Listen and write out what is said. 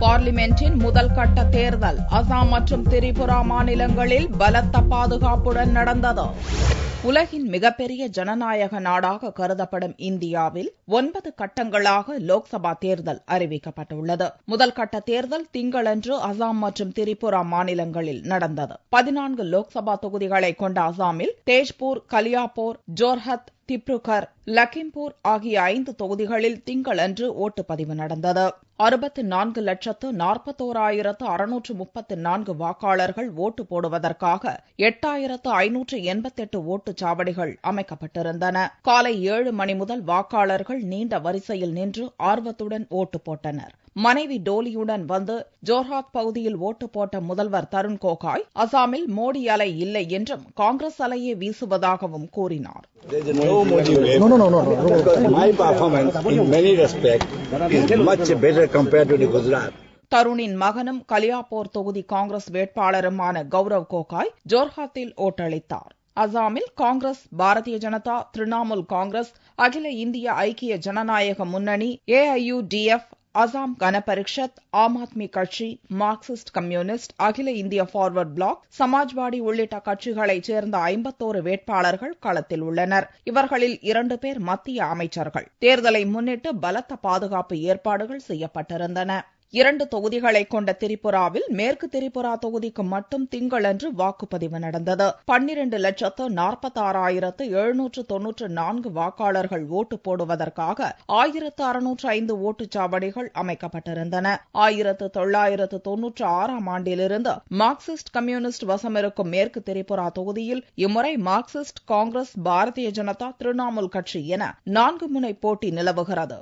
பார்லிமென்டின் முதல் கட்ட தேர்தல் அசாம் மற்றும் திரிபுரா மாநிலங்களில் பலத்த பாதுகாப்புடன் நடந்தது. உலகின் மிகப்பெரிய ஜனநாயக நாடாக கருதப்படும் இந்தியாவில் 9 கட்டங்களாக லோக்சபா தேர்தல் அறிவிக்கப்பட்டுள்ளது. முதல் கட்ட தேர்தல் திங்களன்று அசாம் மற்றும் திரிபுரா மாநிலங்களில் நடந்தது. 14 லோக்சபா தொகுதிகளை கொண்ட அசாமில் தேஜ்பூர், கலியாபோர், ஜோர்ஹத், திப்ருகர், லக்கிம்பூர் ஆகிய 5 தொகுதிகளில் திங்களன்று ஓட்டுப்பதிவு நடந்தது. 64,41,634 வாக்காளர்கள் ஓட்டு போடுவதற்காக 8,588 ஓட்டுச்சாவடிகள் அமைக்கப்பட்டிருந்தன. காலை 7 மணி முதல் வாக்காளர்கள் நீண்ட வரிசையில் நின்று ஆர்வத்துடன் ஓட்டு போட்டனர். மனைவி டோலியுடன் வந்து ஜோர்ஹாத் பகுதியில் ஓட்டு போட்ட முதல்வர் தருண் கோகாய் அசாமில் மோடி அலை இல்லை என்றும் காங்கிரஸ் அலையே வீசுவதாகவும் கூறினார். தருணின் மகனும் கலியாபோர் தொகுதி காங்கிரஸ் வேட்பாளருமான கௌரவ் கோகாய் ஜோர்ஹாத்தில் ஓட்டளித்தார். அசாமில் காங்கிரஸ், பாரதிய ஜனதா, திரிணாமுல் காங்கிரஸ், அகில இந்திய ஐக்கிய ஜனநாயக முன்னணி, AIUDF, அசாம் கனபரிஷத், ஆம் ஆத்மி கட்சி, மார்க்சிஸ்ட் கம்யூனிஸ்ட், அகில இந்திய பார்வர்ட் பிளாக், சமாஜ்வாடி உள்ளிட்ட கட்சிகளைச் சேர்ந்த 51 வேட்பாளர்கள் களத்தில் உள்ளனர். இவர்களில் 2 பேர் மத்திய அமைச்சர்கள். தேர்தலை முன்னிட்டு பலத்த பாதுகாப்பு ஏற்பாடுகள் செய்யப்பட்டிருந்தன. 2 தொகுதிகளை கொண்ட திரிபுராவில் மேற்கு திரிபுரா தொகுதிக்கு மட்டும் திங்களன்று வாக்குப்பதிவு நடந்தது. 12,46,794 வாக்காளர்கள் ஓட்டு போடுவதற்காக 1,605 ஓட்டுச்சாவடிகள் அமைக்கப்பட்டிருந்தன. 1996ஆம் ஆண்டிலிருந்து மார்க்சிஸ்ட் கம்யூனிஸ்ட் வசமிருக்கும் மேற்கு திரிபுரா தொகுதியில் இம்முறை மார்க்சிஸ்ட், காங்கிரஸ், பாரதிய ஜனதா, திரிணாமுல் கட்சி என 4 முனை போட்டி நிலவுகிறது.